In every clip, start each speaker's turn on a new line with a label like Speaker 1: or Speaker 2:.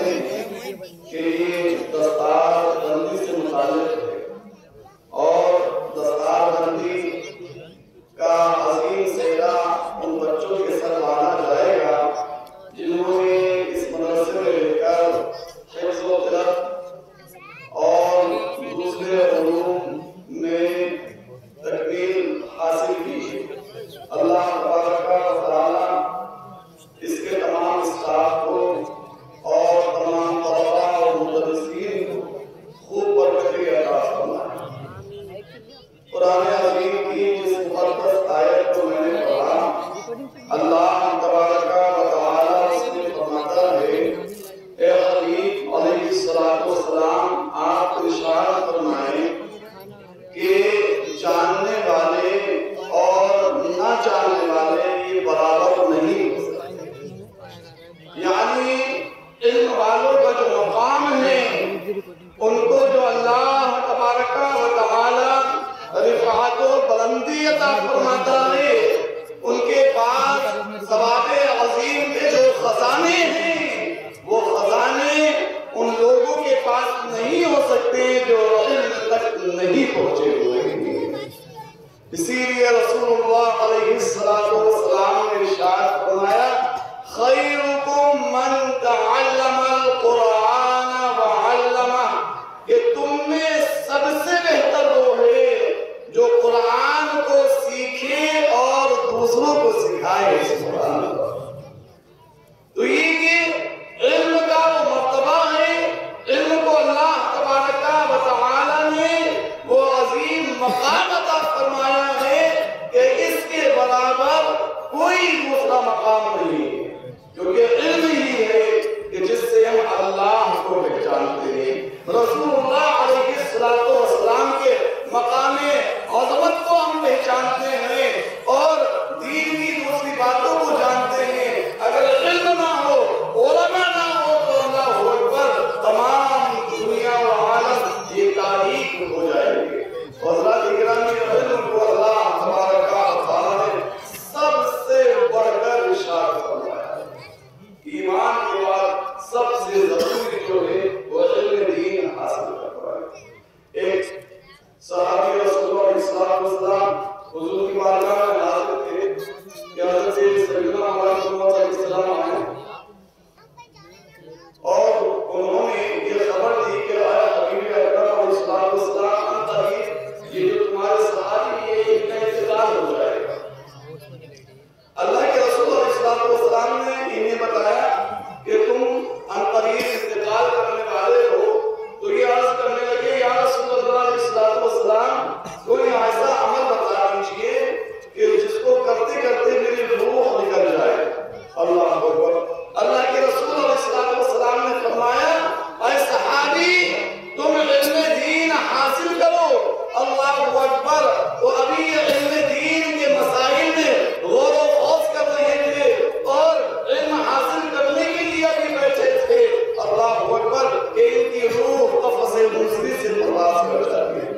Speaker 1: ہیں کہ یہ دستار بندی سے متعلق ہے اور دستار بندی کا عظیم سہرا ان بچوں کے سر مانا جائے گا جنہوں نے اس مدرسے میں رہ کر حفظ و تلاوت اور دوسرے علوم میں تکمیل حاصل کی۔ اللہ تبارک و تعالیٰ اس کے تمام اسٹاف کو اور تمام طلباء اور مدرسین کو خوب برکتیں عطا فرمائے۔ قرآن عظیم کی جس مقدس آیت کو میں نے پڑھا، اللہ تبارک و تعالیٰ اس میں فرماتا ہے، اے حبیب علیہ السلام آپ ارشاد فرمائیں کہ جاننے والے اور نہ جاننے والے یہ برابر نہیں ہو سکتے، یعنی علم والوں کا جو مقام ہے ان کو جو اللہ تبارک و تعالی رفعت و بلندی عطا فرماتا ہے، ان کے پاس ثواب عظیم کے جو خزانے ہیں وہ خزانے ان لوگوں کے پاس نہیں ہو سکتے جو علم تک نہیں پہنچے ہوئے ہیں۔ اسی لیے رسول اللہ علیہ السلام نے ارشاد فرمایا، خیرکم من تعلم القرآن وعلمہ، کہ تم میں سب سے بہتر وہ ہے جو قرآن کو سیکھے اور دوسروں کو سکھائے۔ سبحان اللہ۔ تو یہ کہ علم کا وہ مرتبہ ہے، علم کو اللہ تبارک و تعالی نے وہ عظیم مقام عطا فرمایا ہے کہ اس کے برابر کوئی دوسرا مقام نہیں ہے، کیونکہ علم ہی ہے کہ جس سے ہم اللہ کو پہچانتے ہیں۔ رسول اللہ علیہ السلام کے مقام عظمت کو ہم پہچانتے ہیں اور دین کی دوسری باتوں کو جانتے ہیں۔ اگر علم نہ ہو، علماء نہ ہو تو اللہ اکبر، تمام دنیا و عالم یہ تاریخ ہو جائے گی۔ حضرات اکرامی، علم کو اللہ تبارک و تعالی نے سب سے بڑھ کر ارشاد فرمایا، ایمان کے بعد سب سے ضروری جو ہے وہ علم دین حاصل کرنا ہے۔ ایک صحابی رسول اللہ علیہ السلام حضور کی بارگاہ میں حاضر تھے کہ حضرت سیدنا محمد علیہ السلام آئے اور انہوں نے یہ خبر دی کہ آیا حبیب اکرم علیہ السلام انت یہ جو تمہارے صحابی یہ ان کا انتقال ہو جائے گا۔ اللہ کے رسول علیہ السلام نے انہیں بتایا کہ تم عنقریب انتقال کرنے والے ہو، تو یہ عرض کرنے لگے، یا رسول اللہ علیہ السلام کوئی ایسا عمل بتا دیجئے کہ جس کو کرتے کرتے میری روح نکل جائے۔ اللہ اکبر۔ اللہ کے رسول علیہ السلام نے فرمایا، اے صحابی تم علم دین حاصل کرو۔ اللہ اکبر۔ تو ابھی یہ علم دین کے مسائل میں غور و خوض کر رہے تھے اور علم حاصل کرنے کے لیے بھی بیٹھے تھے۔ اللہ اکبر کہ ان کی روح قفس مصری سے پرواز کر جاتی ہے۔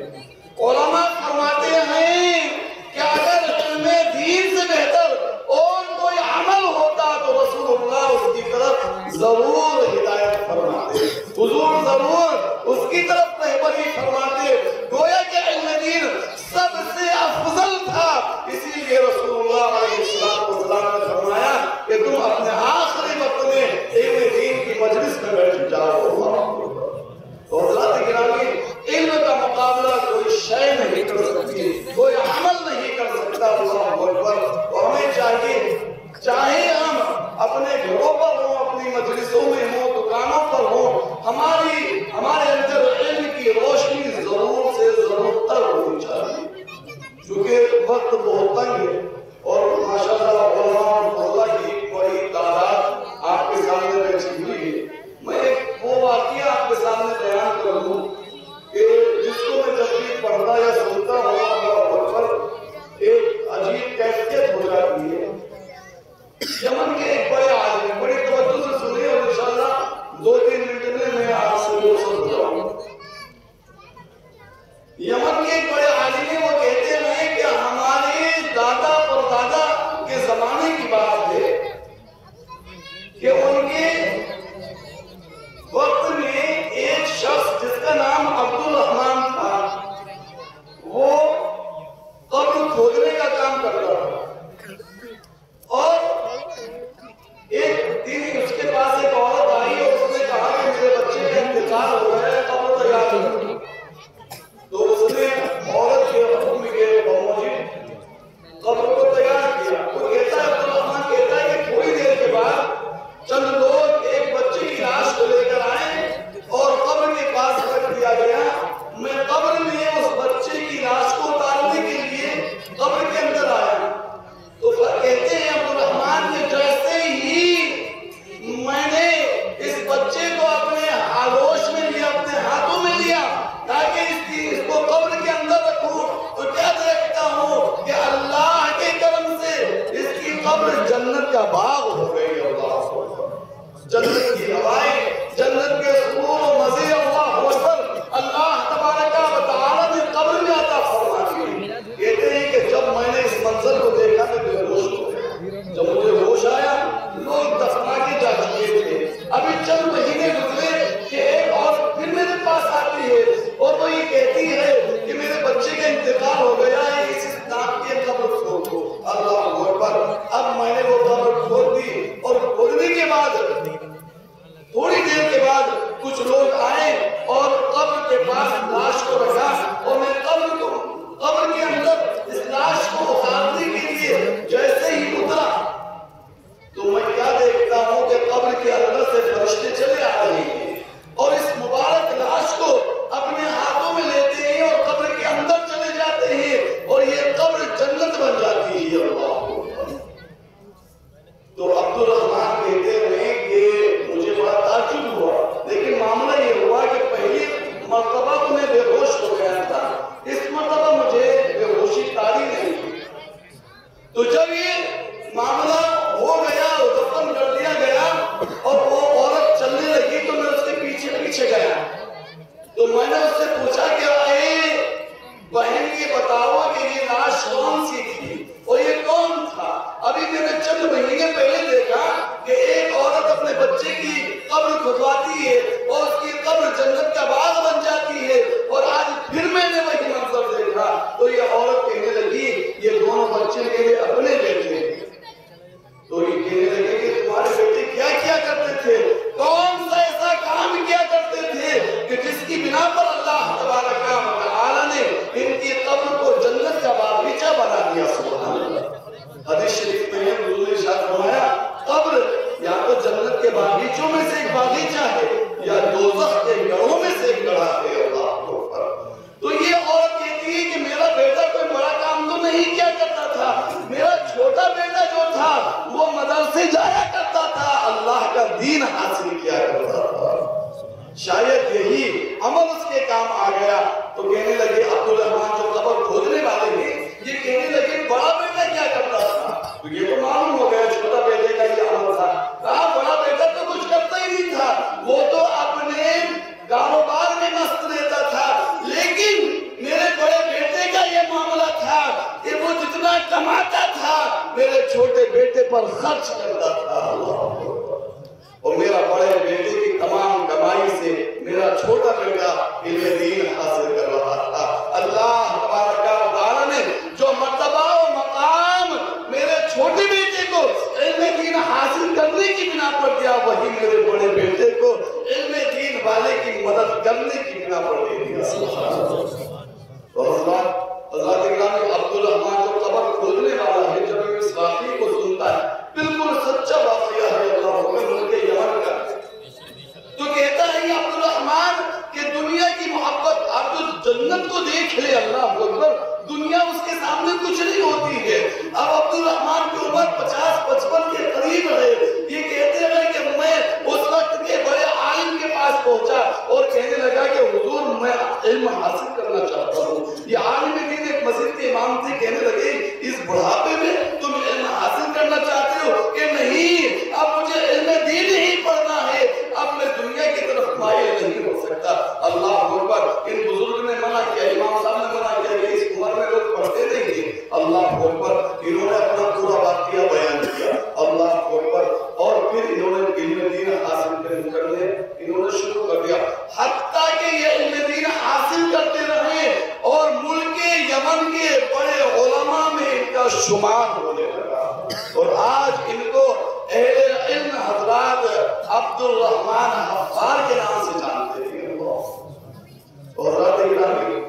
Speaker 1: علماء فرماتے ہیں کہ اگر علم دین سے بہتر اور کوئی عمل ہوتا تو رسول اللہ اس کی طرف ضرور ہدایت فرماتے، حضور ضرور اس کی طرف رہبری فرماتے، گویا کہ علم دین سب سے افضل تھا۔ اسی لیے رسول اللہ علیہ السلام نے فرمایا کہ تم اپنے آخری وقت میں علم دین کی مجلس میں بیٹھ جاؤ۔ تو حضرات گرامی، علم کا مقابلہ کوئی شے نہیں کر سکتی، کوئی عمل نہیں کر سکتا۔ اللہ اکبر۔ اور ہمیں چاہے ہم اپنے گھروں پر ہوں، اپنی مجلسوں میں ہوں، دکانوں پر ہوں، ہمارے اندر علم کی روشنی ضرور سے ضرور تر ہونی چاہیے، کیونکہ وقت بہت تنگ ہے اور ماشاءاللہ علماء کی بڑی تعداد آپ کے سامنے بیٹھی ہوئی ہے۔ میں ایک وہ واقعہ آپ کے سامنے بیان کر دوں کہ جس کو میں جب بھی پڑھتا یا سنتا ہوں اللہ اکبر ایک عجیب کیفیت ہو جاتی ہے۔ یمن کے ایک بڑے عالم، بڑی توجہ سے سنیے اور انشاءاللہ 2-3 منٹ میں میں آپ سے وہ سب بتاؤں گا۔ یمن کے ایک بڑے عالم ہیں، وہ کہتے ہیں کہ ہمارے دادا اور دادا کے زمانے کی بات ہے کہ ان کے داغ ہو گئی. اللہ جنت کی ہوائیں, جنت کے سکون و مزے, اللہ اکبر, اللہ تبارک و تعالی نے قبر میں عطا فرما دی. کہتے ہیں کہ جب میں نے اس منظر کو دیکھا میں بے ہوش ہو گیا. جب مجھے ہوش آیا لوگ دفنا کے جا چکے تھے. ابھی چند مہینے گزرے کہ ایک اور پھر میرے پاس آتی ہے اور وہ یہ کہتی ہے کہ میرے بچے کا انتقال ہو گیا ہے, اس نام کی قبر کھول دو. اللہ اکبر. اب میں نے وہ قبر کھول دی اور کھولنے کے بعد تھوڑی دیر کے بعد کچھ لوگ آئے اور قبر کے پاس لاش کو رکھا اور میں قبر کے اندر اس لاش کو اتارنے کے لیے جیسے ہی اترا تو میں کیا دیکھتا ہوں کہ قبر کے اندر سے فرشتے چلے آ رہے ہیں اور اس مبارک لاش کو اپنے ہاتھوں میں لیتے ہیں اور قبر کے اندر چلے جاتے ہیں اور یہ قبر جنت بن جاتی ہے. اللہ تو عبد الرحمن کہتے ہیں کہ مجھے بڑا تعجب ہوا, لیکن معاملہ یہ ہوا کہ پہلی مرتبہ تو میں بے ہوش ہو گیا تھا, اس مرتبہ مجھے بے ہوشی طاری نہیں ہوئی. تو جب یہ معاملہ ہو گیا, دفن کر دیا گیا اور وہ عورت چلنے لگی تو میں اس کے پیچھے پیچھے گیا. تو میں نے اس سے پوچھا کہ اے بہن یہ بتاؤ کہ یہ لاش کون سی تھی اور یہ کون تھا؟ ابھی میں نے چند مہینے پہلے دیکھا کہ ایک عورت اپنے بچے کی قبر کھدواتی ہے اور اس کی قبر جنت کا باغ بن جاتی ہے, اور آج پھر میں نے وہی منظر دیکھا. تو یہ عورت کہنے لگی یہ دونوں بچے میرے اپنے بیٹے ہیں. تو یہ کہنے لگے کہ تمہارے بیٹے کیا کیا کرتے تھے, کون سا ایسا کام کیا کرتے تھے کہ جس کی بنا پر اللہ تبارک و تعالی نے ان کی قبر کو جنت کا باغیچہ بنا دیا. سبحان اللہ. حدیث شریف میں حضور نے ارشاد فرمایا قبر یا تو جنت کے باغیچوں میں سے ایک باغیچہ ہے یا دوزخ کے گڑھوں میں سے ایک گڑھا ہے. اللہ اکبر. تو یہ عورت کہتی ہے کہ میرا بیٹا کوئی بڑا کام تو نہیں کیا کرتا تھا, میرا چھوٹا بیٹا جو تھا وہ مدرسے جایا کرتا تھا, اللہ کا دین حاصل کیا کرتا تھا, شاید یہی عمل اس کے کام آ گیا. تو کہنے لگے عبد الرحمن جو قبر کھودنے والے ہیں یہ کہنے لگے بڑا بیٹا کیا کرتا تھا؟ تو یہ تو معلوم ہو گیا چھوٹا بیٹے کا یہ عمل تھا. کہا بڑا بیٹا تو کچھ کرتا ہی نہیں تھا, وہ تو اپنے کاروبار میں مست رہتا تھا, لیکن میرے بڑے بیٹے کا یہ معاملہ تھا کہ وہ جتنا کماتا تھا میرے چھوٹے بیٹے پر خرچ کرتا تھا. اور میرا بڑے بیٹے کی تمام کمائی سے میرا چھوٹا بیٹا علم دین حاصل کر رہا تھا. اللہ تبارک و تعالی نے جو مرتبہ و مقام میرے چھوٹے بیٹے کو علم دین حاصل کرنے کی بنا پر دیا, وہی میرے بڑے بیٹے کو علم دین والے کی مدد کرنے کی بنا پر دے دیا. اللہ تعالی عبد الرحمن جو قبر کھودنے والا ہے جب اس واقعے کو سنتا ہے, بالکل سچا واقعہ ہے اللہ ملک یمن کا, تو کہتا ہے یہ عبد الرحمن کہ دنیا کی محبت, آپ جو جنت کو دیکھ لے اللہ اکبر, دنیا اس کے سامنے کچھ نہیں ہوتی ہے. اب عبد الرحمن کی عمر 50-55 کے قریب ہے. یہ کہتے ہیں کہ میں اس وقت کے بڑے عالم کے پاس پہنچا اور کہنے لگا کہ حضور میں علم حاصل کرنا چاہتا ہوں. یہ عالم دین ایک مسجد کے امام تھے, کہنے لگے اس بڑھاپے میں تم علم حاصل کرنا چاہتے ہو کہ نہیں, اب مجھے علم دین ہی پڑھنا ہے, اب میں دنیا کی طرف مائل نہیں ہو سکتا. اللہ اکبر. ان بزرگ نے منع کیا, امام صاحب نے منع کیا کہ اس عمر میں لوگ پڑھتے نہیں تھے. اللہ اکبر. انہوں نے اپنا پورا واقعہ بیان کیا. اللہ اکبر. اور پھر انہوں نے علم دین حاصل کرنے انہوں نے شروع کر دیا, حتیٰ کہ یہ علم دین حاصل کرتے رہے اور ملک یمن کے بڑے علماء میں ان کا شمار ہونے لگا. اور آج ان کو اہل علم حضرات عبد الرحمن حفار کے نام سے جانتے ہیں. اور رات گرامی,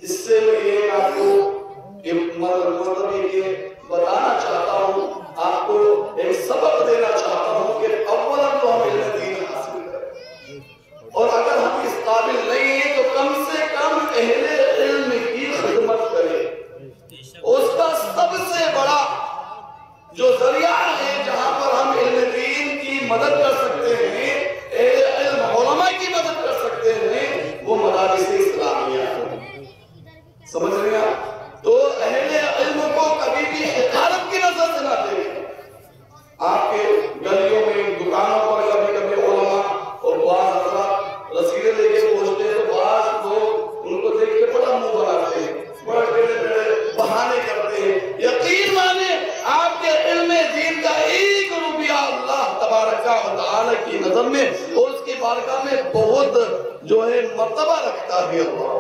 Speaker 1: اس سے میں یہ آپ کو مطلب یہ بتانا چاہتا ہوں, آپ کو ایک سبق دینا چاہتا ہوں کہ اولا تو ہم علم دین حاصل کریں, اور اگر ہم اس قابل نہیں ہیں تو کم سے کم اہل علم کی خدمت کریں. اس کا سب سے بڑا جو ذریعہ ہے جہاں پر ہم علم دین کی مدد کر سکتے ہیں, علم علماء کی مدد کر سکتے ہیں, وہ مدارس اسلامیہ ہے. سمجھ رہے ہیں؟ تو اہل علم کو کبھی بھی حقارت کی نظر سے نہ دیکھیں. تبارک و تعالی کی نظر میں اور اس کی بارگاہ میں بہت جو ہے مرتبہ رکھتا ہے اللہ۔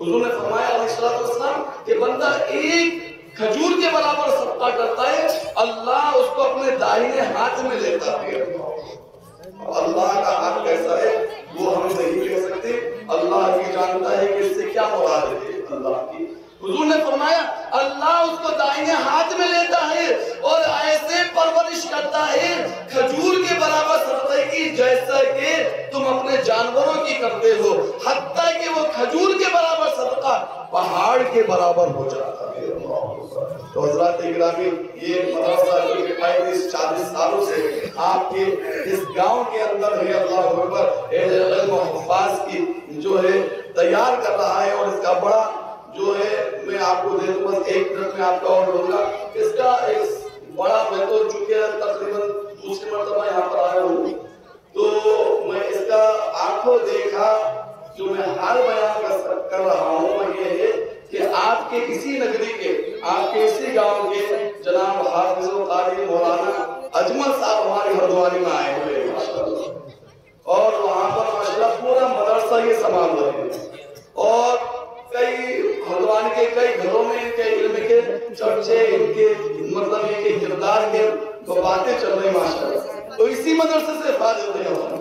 Speaker 1: حضور نے فرمایا علیہ السلام کہ بندہ ایک کھجور کے برابر صدقہ کرتا ہے، اللہ اس کو اپنے دائیں ہاتھ میں لیتا ہے۔ اللہ کا حق کیسا ہے وہ ہم نہیں کہہ سکتے، اللہ ہی جانتا ہے کہ اس سے کیا مراد ہے اللہ کی۔ حضور نے فرمایا اللہ اس کو دائیں ہاتھ میں لیتا ہے اور ایسے پرورش کرتا ہے کھجور کے برابر صدقے کی جیسا کہ تم اپنے جانوروں کی کرتے ہو، حتیٰ کہ وہ کھجور کے برابر صدقہ پہاڑ کے برابر ہو جاتا ہے۔ تو حضرات گرامی، یہ مدرسہ جو کہ 35-40 سالوں سے آپ کے اس گاؤں کے اندر ہے، اللہ اکبر، علم و حفاظ کی جو ہے تیار کر رہا ہے، اور اس کا بڑا جو ہے میں آپ کو دے دوں، بس ایک منٹ میں آپ کا اور لوں گا۔ اس کا ایک بڑا، میں تو چونکہ تقریباً دوسری مرتبہ یہاں پر آیا ہوں، تو میں اس کا آنکھوں دیکھا جو میں حال بیان کر رہا ہوں وہ یہ ہے کہ آپ کے اسی نگری کے، آپ کے اسی گاؤں کے جناب حافظ و قاری مولانا اجمل صاحب ہماری ہردوانی میں آئے ہوئے ہیں ماشاءاللہ، اور وہاں پر ماشاءاللہ پورا مدرسہ یہ سنبھال رہے ہیں، اور کئی ہردوانی کے کئی گھروں میں ان کے علم کے چرچے، ان کے مطلب ان کے کردار کے باتیں چل رہی ماشاءاللہ، تو اسی مدرسے سے فائدے ہوتے ہیں۔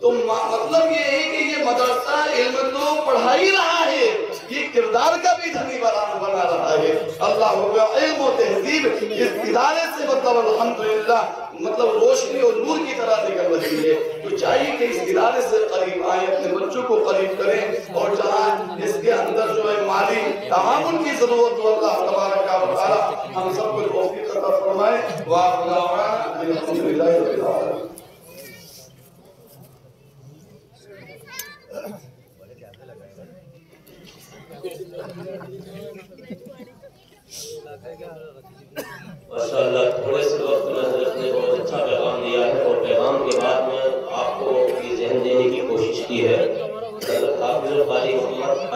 Speaker 1: تو مطلب یہ ہے کہ یہ مدرسہ علم تو پڑھا ہی رہا ہے، یہ کردار کا بھی دھنی بنا رہا ہے۔ اللہ ہوگا علم و تہذیب اس ادارے سے مطلب الحمدللہ مطلب روشنی اور نور کی طرح نکل رہی ہے، تو چاہیے کہ اس ادارے سے قریب آئیں، اپنے بچوں کو قریب کریں، اور جہاں اس کے اندر جو ہے مالی تعاون کی ضرورت ہو اللہ تبارک و تعالی ہم سب کو توفیق عطا فرمائے۔ وآخر دعوانا الحمدللہ رب العالمین۔
Speaker 2: ماشاءاللہ تھوڑے سے وقت میں حضرت نے بہت اچھا پیغام دیا ہے، اور پیغام کے بعد میں آپ کو یہ ذہن دینے کی کوشش کی ہے حضرت حافظ القاری محمد